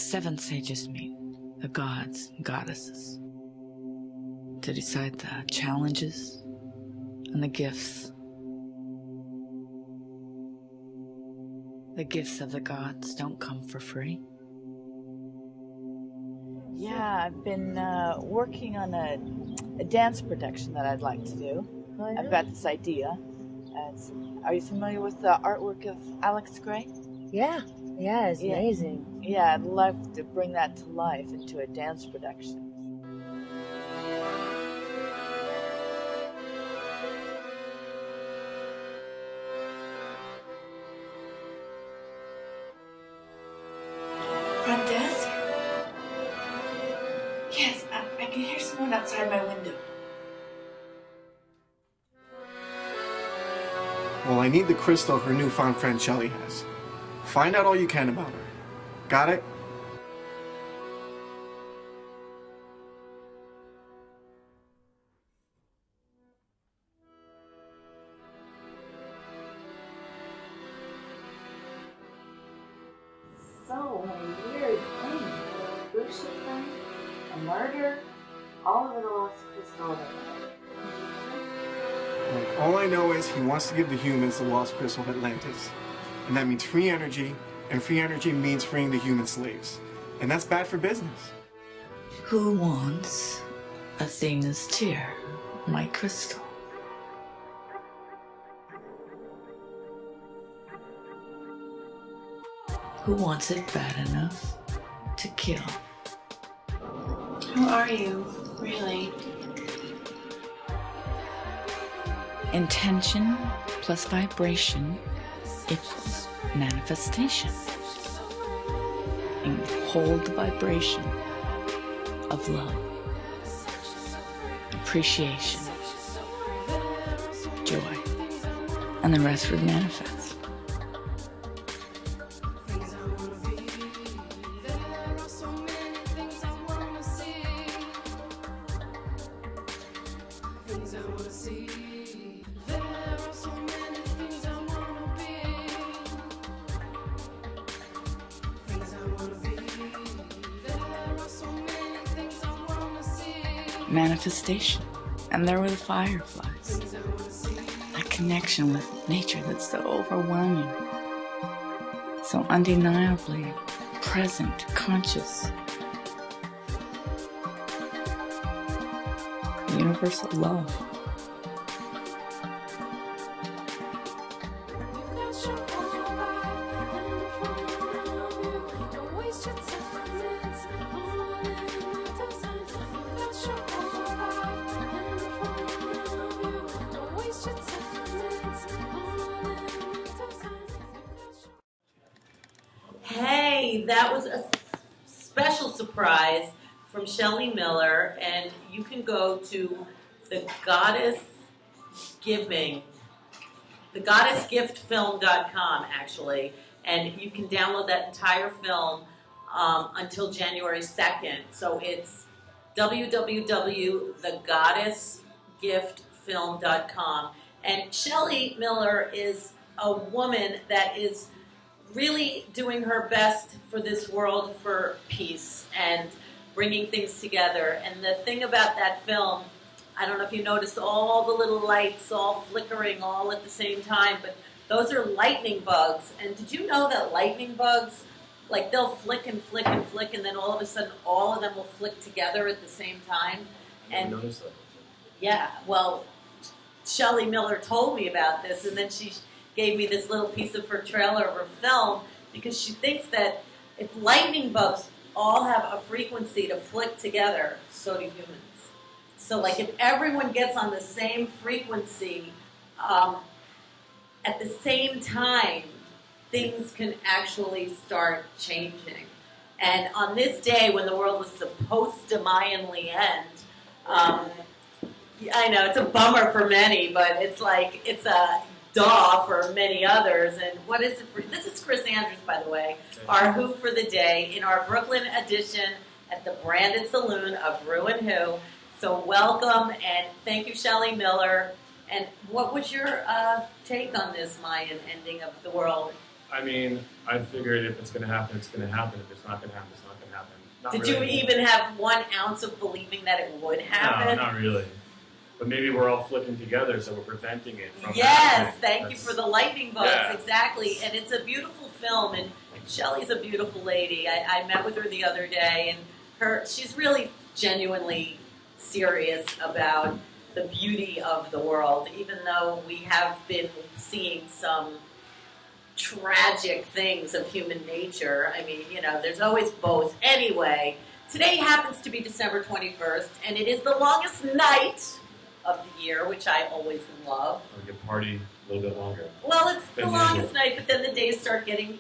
seven sages meet, the gods and goddesses, to decide the challenges and the gifts. The gifts of the gods don't come for free. Yeah, I've been working on a dance production that I'd like to do. I've got this idea. Are you familiar with the artwork of Alex Gray? Yeah, it's amazing. Yeah, I'd love to bring that to life into a dance production. Front desk? Yes, I can hear someone outside my window. Well, I need the crystal her newfound friend Shelley has. Find out all you can about her. Got it? So many weird things. A bullshit thing, a murder, all of it lost crystal. Like, all I know is he wants to give the humans the lost crystal of Atlantis. And that means free energy, and free energy means freeing the human slaves. And that's bad for business. Who wants Athena's tear, my crystal? Who wants it bad enough to kill? Who are you, really? Intention plus vibration equals manifestation. And hold the vibration of love, appreciation, joy, and the rest would manifest. Manifestation, and there were the fireflies. That connection with nature that's so overwhelming, so undeniably present, conscious. Universal love. Hey, that was a special surprise from Shelley Miller, and you can go to the goddessgiftfilm.com actually, and you can download that entire film until January 2nd. So it's www.thegoddessgiftfilm.com. And Shelley Miller is a woman that is really doing her best for this world for peace and bringing things together. And the thing about that film, I don't know if you noticed all the little lights all flickering all at the same time, but those are lightning bugs. And did you know that lightning bugs, like they'll flick and flick and flick, and then all of a sudden all of them will flick together at the same time? And I noticed that. Yeah, well, Shelley Miller told me about this, and then she gave me this little piece of her trailer of her film, because she thinks that if lightning bugs all have a frequency to flick together, so do humans. So like if everyone gets on the same frequency at the same time, things can actually start changing. And on this day when the world was supposed to Mayanly end, I know it's a bummer for many, but it's like it's a duh for many others. And what is it for? This is ChRiS Andrews, by the way, our Who for the day in our Brooklyn edition at the Branded Saloon of rew-who-end-of-the-world. So welcome, and thank you, Shelley Miller. And what was your take on this Mayan ending of the world? I mean, I figured if it's going to happen, it's going to happen. If it's not going to happen, it's not going to happen. Not Did really. you even have 1 ounce of believing that it would happen? No, not really. But maybe we're all flicking together, so we're preventing it from Yes, happening. thank you for the lightning bugs, Yeah. exactly. And it's a beautiful film, and Shelley's a beautiful lady. I met with her the other day, and she's really genuinely serious about the beauty of the world, even though we have been seeing some tragic things of human nature. I mean, you know, there's always both. Anyway, today happens to be December 21st, and it is the longest night of the year, which I always love. We can party a little bit longer. Well, it's the Than longest usual. night, but then the days start getting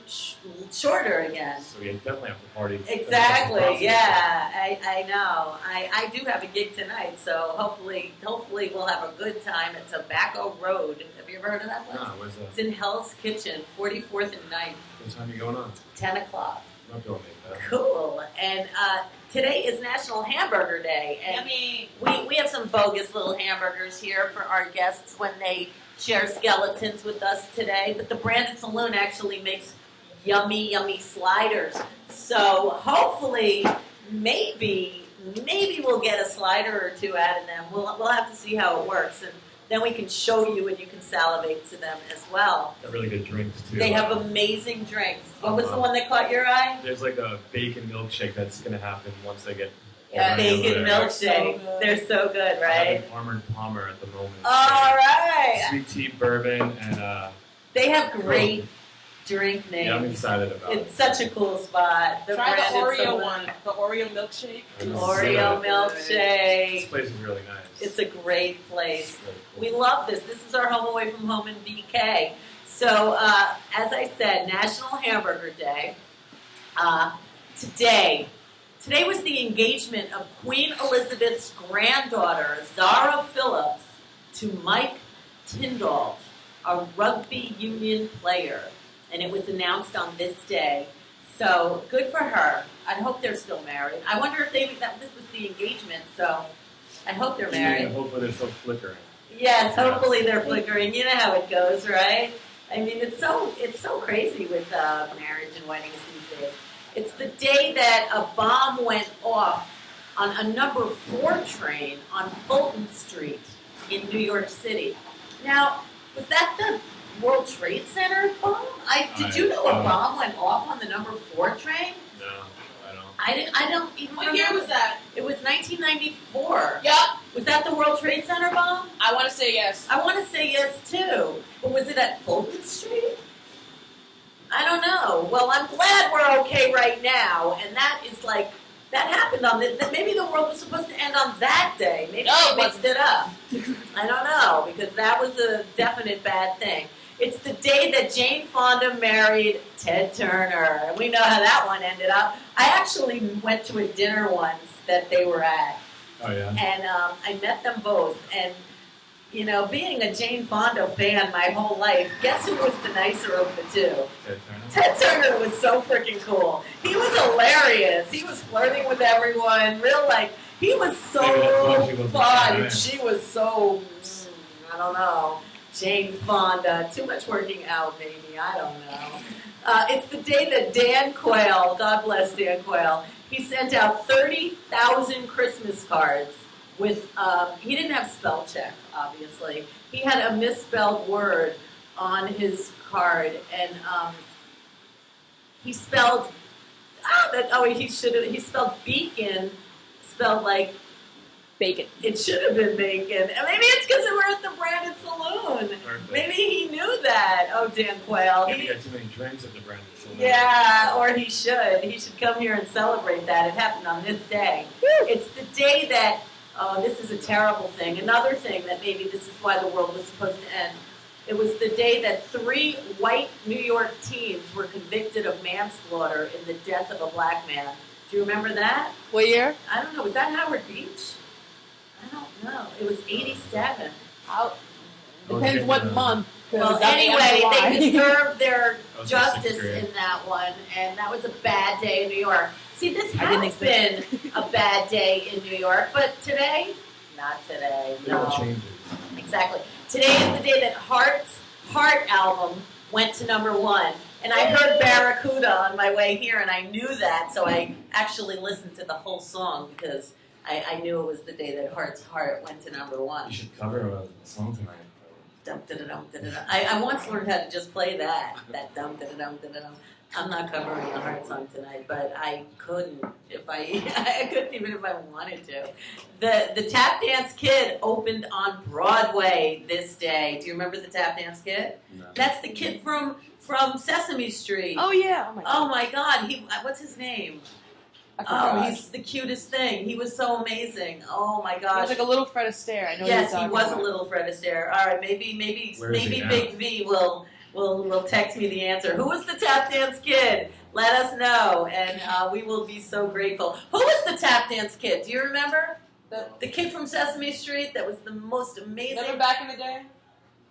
shorter again. So we definitely have to party. Exactly. Yeah, I know. I do have a gig tonight, so hopefully we'll have a good time at Tobacco Road. Have you ever heard of that place? No, where's that? It's in Hell's Kitchen, 44th and 9th, What time are you going on? 10 o'clock. I'm not doing that. Cool. And today is National Hamburger Day, and Yummy. we have some bogus little hamburgers here for our guests when they share skeletons with us today. But the Brandon Saloon actually makes yummy, yummy sliders. So hopefully, maybe we'll get a slider or two out of them. We'll have to see how it works, and then we can show you and you can salivate to them as well. Got really good drinks too. They have amazing drinks. What was the one that caught your eye? There's like a bacon milkshake that's going to happen once they get. Yeah, everything bacon over there. milkshake. They're so good, I right? have an Armored Palmer at the moment. All right. Sweet tea bourbon and They have great drink yeah, I'm names. excited about It's it. such a cool spot. Try the Brandon Oreo Saloon. one. The Oreo milkshake. Oreo This milkshake. place is really nice. It's a great place. It's really cool. We love this. This is our home away from home in BK. So, as I said, National Hamburger Day. Today was the engagement of Queen Elizabeth's granddaughter, Zara Phillips, to Mike Tyndall, a rugby union player. And it was announced on this day. So, good for her. I hope they're still married. I wonder if this was the engagement, so I hope they're married. Yeah, hopefully they're still flickering. Yes, hopefully they're flickering. You know how it goes, right? I mean, it's so crazy with marriage and weddings these days. It's the day that a bomb went off on a number 4 train on Fulton Street in New York City. Now, was that the World Trade Center bomb? Did you know a bomb went off on the number 4 train? No, I don't. I don't even What remember. year was that? It was 1994. Yup. Was that the World Trade Center bomb? I want to say yes. I want to say yes too. But was it at Fulton Street? I don't know. Well, I'm glad we're okay right now. And that is like, that happened on maybe the world was supposed to end on that day. Maybe No, they mixed it up. I don't know, because that was a definite bad thing. It's the day that Jane Fonda married Ted Turner. And we know how that one ended up. I actually went to a dinner once that they were at. Oh yeah. And I met them both. And, you know, being a Jane Fonda fan my whole life, guess who was the nicer of the two? Ted Turner. Ted Turner was so freaking cool. He was hilarious. He was flirting with everyone. He was so Maybe that's why she wasn't fun. fine. She was so, I don't know, Jane Fonda. Too much working out, maybe. I don't know. It's the day that Dan Quayle, God bless Dan Quayle, he sent out 30,000 Christmas cards with, he didn't have spell check, obviously. He had a misspelled word on his card, and he spelled, he spelled beacon, spelled like, Bacon. it should have been bacon. And maybe it's because we're at the Brandon Saloon. Perfect. Maybe he knew that. Oh, Dan Quayle. Maybe he had too many drinks at the Brandon Saloon. Yeah, or he should. He should come here and celebrate that. It happened on this day. It's the day that, this is a terrible thing. Another thing that maybe this is why the world was supposed to end. It was the day that 3 white New York teens were convicted of manslaughter in the death of a black man. Do you remember that? What year? I don't know. Was that Howard Beach? I don't know. It was 87. Depends what month. 'cause Well, that's the end of anyway, July. they deserved their That was justice the 6th grade. in that one, and that was a bad day in New York. See, this I didn't has been a bad day in New York, but today, not today. It all No, changes. exactly. Today is the day that Heart album went to number 1. And I heard Barracuda on my way here, and I knew that, so I actually listened to the whole song because I knew it was the day that Heart's Heart went to number one. You should cover a song tonight. Dum, da, da, dum, da, da, da. I once learned how to just play that dum da da dum da da dum. I'm not covering the Heart song tonight, but I couldn't if I couldn't even if I wanted to. The Tap Dance Kid opened on Broadway this day. Do you remember the Tap Dance Kid? No. That's the kid from Sesame Street. Oh yeah. Oh my god. Oh my God! What's his name? I forgot. He's the cutest thing. He was so amazing. Oh my He gosh! was like a little Fred Astaire. I know. Yes, he talking was a about. little Fred Astaire. All right, maybe Where is he now? Big V will text me the answer. Who was the Tap Dance Kid? Let us know, and we will be so grateful. Who was the Tap Dance Kid? Do you remember? The kid from Sesame Street that was the most amazing. Remember back in the day?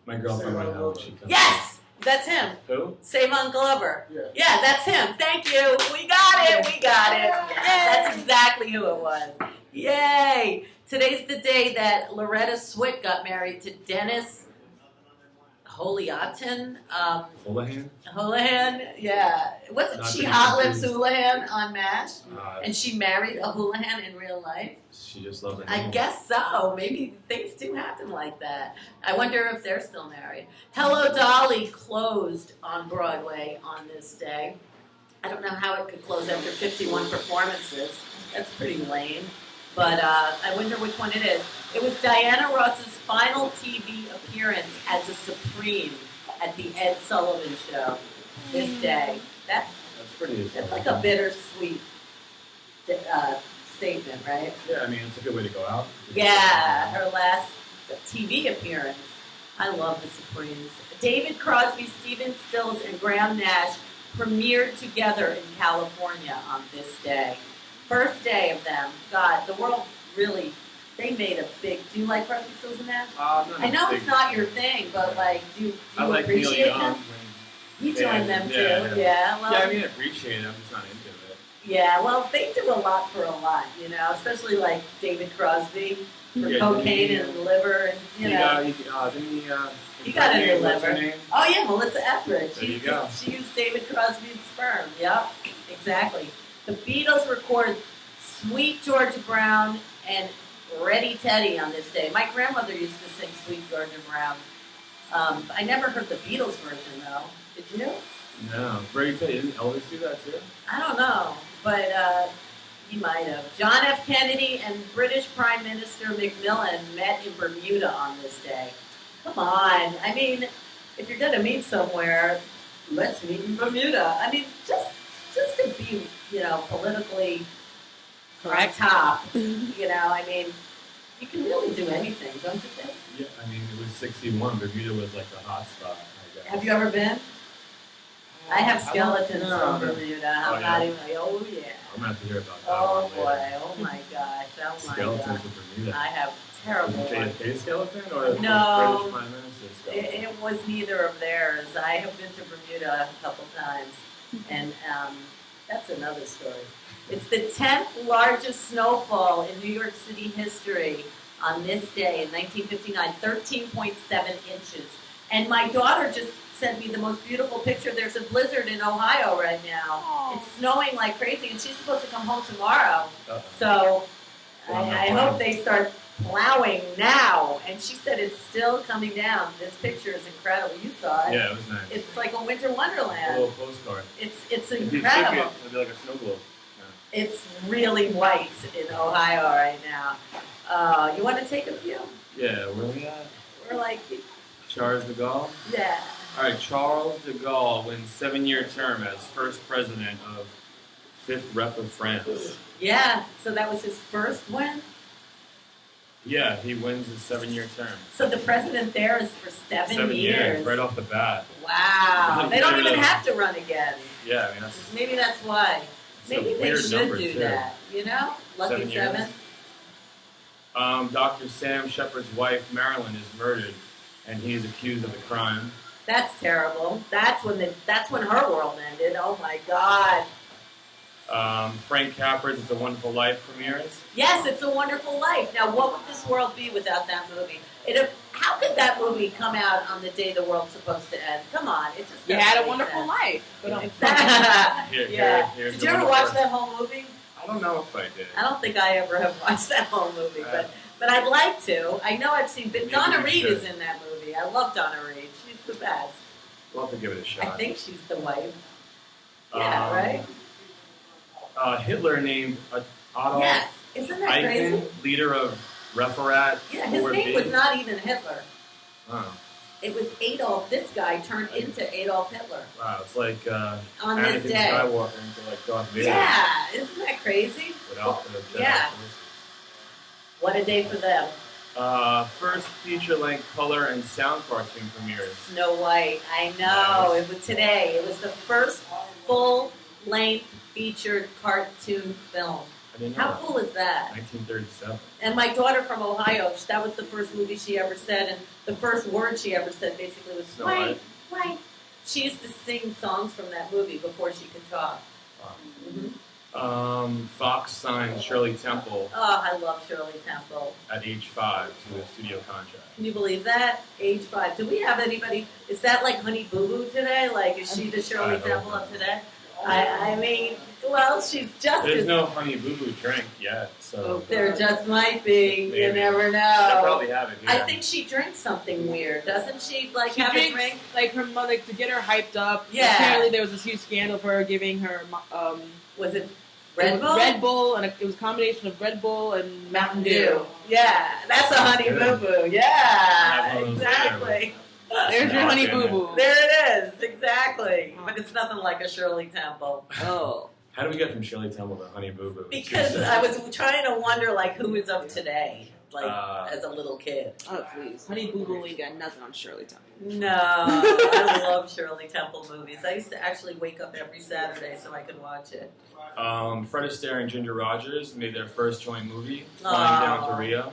My girlfriend right now, she comes. Yes, that's him. Who? Savon Glover. Yeah. Yeah, that's him. Thank you. We got it. We got it. That's exactly who it was. Yay! Today's the day that Loretta Swit got married to Dennis Houlihan. Houlihan? Yeah. Wasn't Not she to be Hot Lips confused. Houlihan on MASH? Uh, And she married a Houlihan in real life? she just loves it. I guess so. Maybe things do happen like that. I wonder if they're still married. Hello Dolly closed on Broadway on this day. I don't know how it could close after 51 performances. That's pretty lame. But I wonder which one it is. It was Diana Ross's final TV appearance as a Supreme at the Ed Sullivan Show this day. That's pretty. like a bittersweet statement, right? Yeah, I mean, it's a good way to go out. Yeah, her last TV appearance. I love the Supremes. David Crosby, Stephen Stills, and Graham Nash premiered together in California on this day. First day of them. God, the world really, they made a big, do you like Crosby, Stills, and Nash? I know it's not your thing, but like, do you I like Neil appreciate Young. them? You joined them too, Yeah. yeah. Well, Yeah, I mean, I appreciate it. I'm just not into it. yeah, well, they do a lot for a lot, you know, especially like David Crosby for Yeah, cocaine he- and liver and, you know. Didn't he, He got a new what's her liver. name? Oh yeah, Melissa Etheridge. There you go. She used David Crosby's sperm. Yep, exactly. The Beatles recorded Sweet Georgia Brown and Ready Teddy on this day. My grandmother used to sing Sweet Georgia Brown. I never heard the Beatles version though. Did you? No. Brady Teddy, didn't Elvis do that too? I don't know, but he might have. John F. Kennedy and British Prime Minister Macmillan met in Bermuda on this day. Come on. I mean, if you're going to meet somewhere, let's meet in Bermuda. I mean, just to be, you know, politically on top, you know, I mean, you can really do anything, don't you think? Yeah, I mean, it was 61. Bermuda was like the hot spot, I guess. Have you ever been? I have skeletons No. from Bermuda. Oh, I'm yeah? not even, oh yeah. I'm going to have to hear about that Oh one boy, later. oh my gosh, oh my Skeletons god. of Bermuda. I have terrible Was it ones. JFK skeleton or the No. British Prime Minister's skeleton? It was neither of theirs. I have been to Bermuda a couple times, and that's another story. It's the 10th largest snowfall in New York City history on this day in 1959, 13.7 inches. And my daughter just sent me the most beautiful picture. There's a blizzard in Ohio right now. It's snowing like crazy, and she's supposed to come home tomorrow. Uh-oh. So Well, I hope they start plowing now. And she said it's still coming down. This picture is incredible. You saw it. Yeah, it was nice. It's like a winter A wonderland. little postcard. It's If you think incredible. it, it'd be like a snow globe. It's really white in Ohio right now. You want to take a few? Yeah, where are we at? We're like, Charles de Gaulle? yeah. All right, Charles de Gaulle wins 7-year term as first president of 5th Rep of France. Yeah, so that was his first win? Yeah, he wins his 7-year term. So the president there is for 7 years. right off the bat. Wow. They don't even Weird. have to run again. Yeah, I mean, that's Maybe that's why. It's a Maybe they weird should number, do too. that. You know? Lucky 7 years. 7. Dr. Sam Shepard's wife, Marilyn, is murdered, and he is accused of the crime. That's terrible. That's when her world ended. Oh my God. Frank Capra's It's a Wonderful Life premieres. Yes, It's a Wonderful Life. Now, what would this world be without that movie? How could that movie come out on the day the world's supposed to end? Come on, it just You doesn't had a make wonderful sense. life. Here's Did the you ever wonderful- watch that whole movie? I don't know if I did. I don't think I ever have watched that whole movie, but I'd like to. I know I've seen, but Maybe Donna we Reed should. is in that movie. I love Donna Reed. She's the best. We'll have to give it a shot. I think she's the wife. Yeah, right? Hitler named Adolf Yeah, isn't that Eichmann, crazy? leader of Referat Yeah, his 4B. name was not even Hitler. Oh, It was Adolf. This guy turned into Adolf Hitler wow, it's like on Anakin this day. Skywalker into like Darth Vader Yeah, isn't that crazy? without the Jedi Yeah. Force. What a day for them. First feature-length color and sound cartoon premieres. Snow White. I know. Nice. It was today. It was the first full-length featured cartoon film. I didn't know How that. cool is that? 1937. And my daughter from Ohio, that was the first movie she ever said, and the first word she ever said basically was Snow white, White. white. She used to sing songs from that movie before she could talk. Wow. Mm-hmm. Fox signed Shirley Temple Oh, I love Shirley Temple. at age 5 to a studio contract. Can you believe that? Age 5. Do we have anybody? Is that like Honey Boo Boo today? Like, is she the Shirley I hope Temple not. of today? I mean, well, she's just There's as. no Honey Boo Boo drink yet, so There just might be. You Maybe. never they'll know. probably have it here. I think she drinks something weird, doesn't she? Like, She have a drinks, drink? like her mother, to get her hyped up. Yeah. Apparently there was this huge scandal for her giving her Was it Red Bull? Red Bull, and it was a combination of Red Bull and Mountain Dew. Yeah, that's a Honey Boo Good. Boo. Yeah, Have one of those exactly. There's your Honey Boo Boo. There it is, exactly. But it's nothing like a Shirley Temple. Oh. How do we get from Shirley Temple to Honey Boo Boo? Because I was trying to wonder, like, who is of today, like, as a little kid. Oh, please. Honey Boo Boo ain't got nothing on Shirley Temple. No, I love Shirley Temple movies. I used to actually wake up every Saturday so I could watch it. Fred Astaire and Ginger Rogers made their first joint movie, Flying Down to Rio.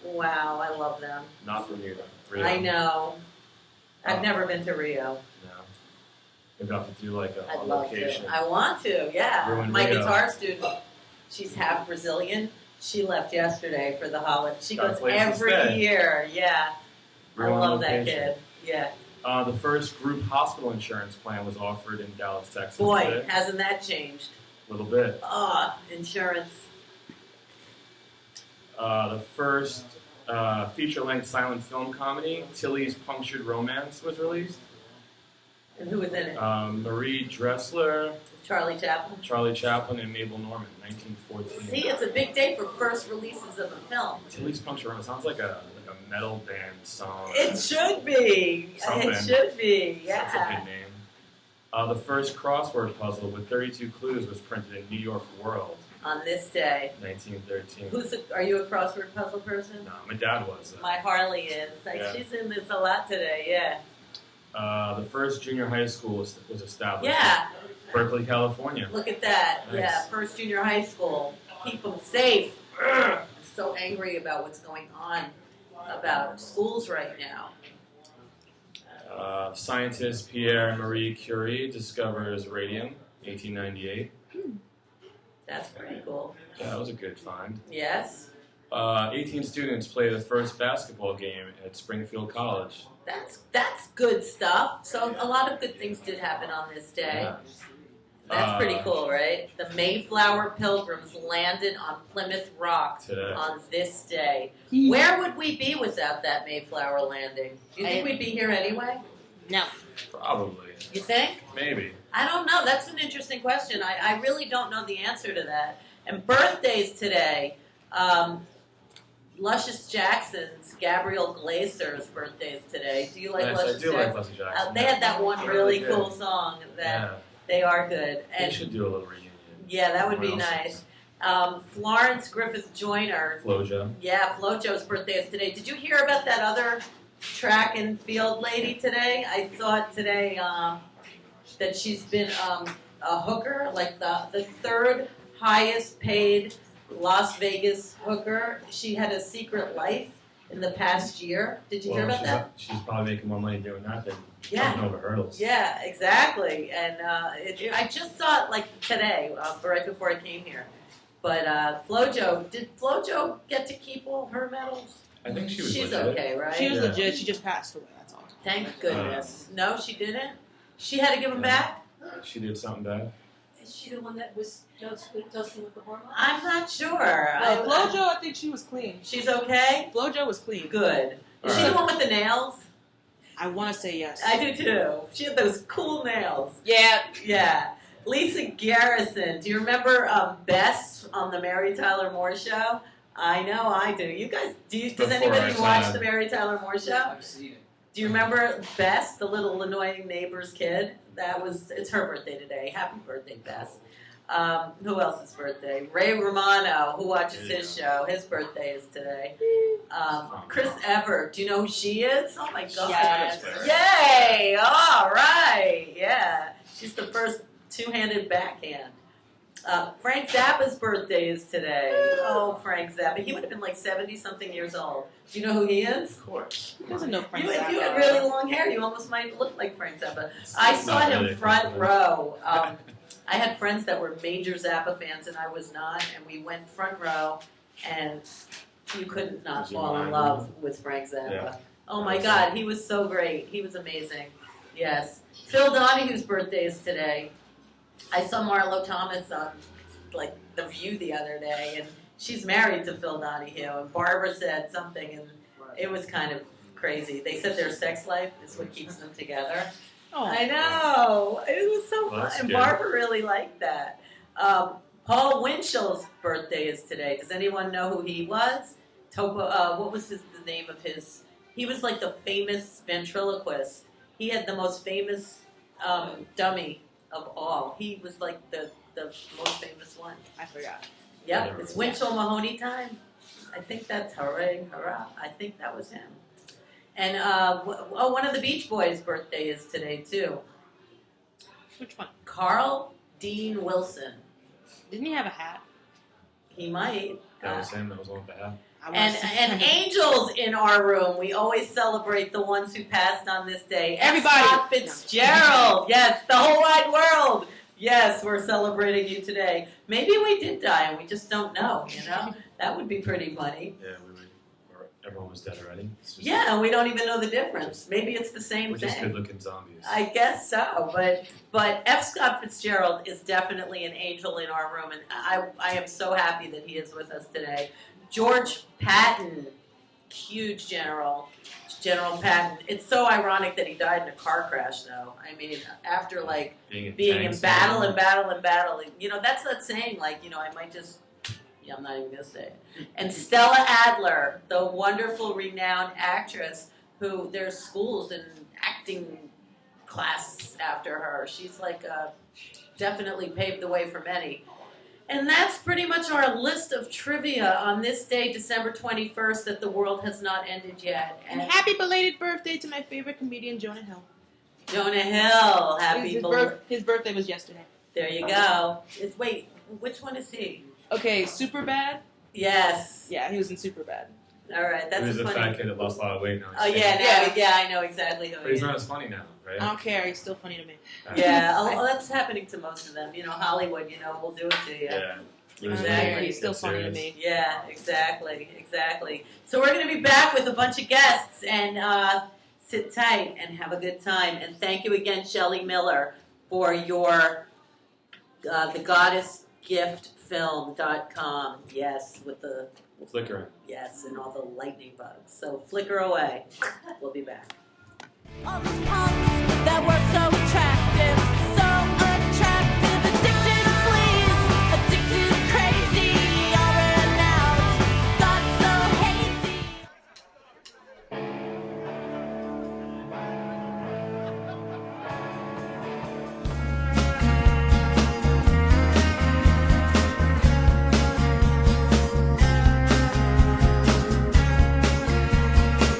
Wow, I love them. Not Bermuda. Rio. I know. I've never been to Rio. No. Maybe I'll have to do like a I'd love location. to. I want to, yeah. Ruin My Rio. guitar student, she's half Brazilian. She left yesterday for the holiday. She Got a goes place to every stay. year. Yeah. Ruin I love that location. kid. Yeah. The first group hospital insurance plan was offered in Dallas, Texas. Boy, today. hasn't that changed? A little bit. Insurance. The first feature-length silent film comedy, Tilly's Punctured Romance, was released. And who was in it? Marie Dressler, Charlie Chaplin. Charlie Chaplin, and Mabel Normand, 1914. See, it's a big day for first releases of a film. Tilly's Punctured Romance sounds like a metal band song. It should be. Something. It should be. That's a Yeah. good name. The first crossword puzzle with 32 clues was printed in New York World, On this day. 1913. Are you a crossword puzzle person? No, my dad was. My Harley is. Like, Yeah. she's in this a lot today. Yeah. The first junior high school was established Yeah. in Berkeley, California. Look at that. Nice. Yeah. First junior high school. Keep them safe. I'm so angry about what's going on about schools right now. Scientist Pierre Marie Curie discovers radium, 1898. That's pretty cool. Yeah, that was a good find. Yes. 18 students play the first basketball game at Springfield College. That's good stuff. So a lot of good things did happen on this day. Yeah. That's pretty cool, right? The Mayflower Pilgrims landed on Plymouth Rock Today. on this day. Where would we be without that Mayflower landing? Do you think we'd be here anyway? No. Probably. You think? Maybe. I don't know. That's an interesting question. I really don't know the answer to that. And birthdays today. Luscious Jackson's Gabrielle Glazer's birthday is today. Do you like Yes, Luscious I do like Jackson? Luscious Jackson. They had that one They're really good. cool song that Yeah. they are good. We And should do a little reunion. yeah, that would be What else? nice. Florence Griffith Joyner. Flojo. Yeah, Flojo's birthday is today. Did you hear about that other track and field lady today? I saw it today that she's been a hooker, like the third highest paid Las Vegas hooker. She had a secret life in the past year. Did you hear about that? She's probably making more money doing that than Yeah. jumping over hurdles. Yeah, exactly. And I just saw it like today, right before I came here. But FloJo, did FloJo get to keep all her medals? I think she was She's legit. okay, right? She was Yeah. legit. She just passed away. That's all. Thank goodness. No, she didn't. She had to give them back. She did something bad. Is she the one that was dusting with the hormones? I'm not sure. FloJo, I think she was clean. She's okay. FloJo was clean. Good. Is she the one with the nails? I want to say yes. I do too. She had those cool nails. Yeah. Yeah. Lisa Garrison. Do you remember Bess on the Mary Tyler Moore Show? I know I do. You guys, does Before anybody our watch time. the Mary Tyler Moore Show? I've seen it. Do you remember Bess, the little annoying neighbor's kid? It's her birthday today. Happy birthday, Bess. Who else's birthday? Ray Romano, who watches his show. His birthday is today. Chris Evert. Do you know who she is? Oh my God. Yes. Yay! All right. Yeah. She's the first two-handed backhand. Frank Zappa's birthday is today. Oh, Frank Zappa. He would have been like 70-something years old. Do you know who he is? Of course. He doesn't know Frank If you had Zappa. really long hair, you almost might look like Frank Zappa. I saw Not him really. front row. I had friends that were major Zappa fans, and I was not. And we went front row, and you couldn't not Was he fall in mine? love with Frank Zappa. Yeah. Oh my God, he was so great. He was amazing. Yes. Phil Donahue's birthday is today. I saw Marlo Thomas on like The View the other day, and she's married to Phil Donahue. And Barbara said something, and it was kind of crazy. They said their sex life is what keeps them together. Oh. I know. It was so Well, fun. that's And good. Barbara really liked that. Paul Winchell's birthday is today. Does anyone know who he was? What was the name of his? He was like the famous ventriloquist. He had the most famous dummy of all. He was like the most famous one. I forgot. Yep, it's Winchell Mahoney time. I think that's hooray, hurrah. I think that was him. And one of the Beach Boys' birthday is today too. Which one? Carl Dean Wilson. Didn't he have a hat? He might. That was him. That was one with the hat. I wanna see- And angels in our room. We always celebrate the ones who passed on this day. Everybody. Scott Fitzgerald. Yes, the whole wide world. Yes, we're celebrating you today. Maybe we did die and we just don't know, you know? That would be pretty funny. Yeah, or everyone was dead already. It's just, Yeah, and we don't even know the difference. Maybe it's the same We're just thing. good-looking zombies. I guess so, but F. Scott Fitzgerald is definitely an angel in our room, and I am so happy that he is with us today. George Patton, huge General Patton. It's so ironic that he died in a car crash, though. I mean, after like being in tanks battle and battle and battle, you know, that's not saying like, you know, I might just. Yeah, I'm not even gonna say it. And Stella Adler, the wonderful, renowned actress, who there's schools and acting class after her. She's like definitely paved the way for many. And that's pretty much our list of trivia on this day, December 21st, that the world has not ended yet. And happy belated birthday to my favorite comedian, Jonah Hill. Jonah Hill, happy His birthday was yesterday. There you go. Wait, which one is he? Okay, Superbad. Yes. Yeah, he was in Superbad. All right, He that's was a funny. fat kid that lost a lot of weight now. Oh yeah, I know exactly who But he he's is. not as funny now, right? I don't care. He's still funny to me. Yeah, that's happening to most of them. You know, Hollywood, you know, will do it to you. Yeah. Exactly. He's still funny to me. Yeah, exactly. So we're going to be back with a bunch of guests, and sit tight and have a good time. And thank you again, Shelley Miller, for your thegoddessgiftfilm.com. Yes, with the Flickering. yes, and all the lightning bugs. So flicker away. We'll be back. All these punks that were so trash.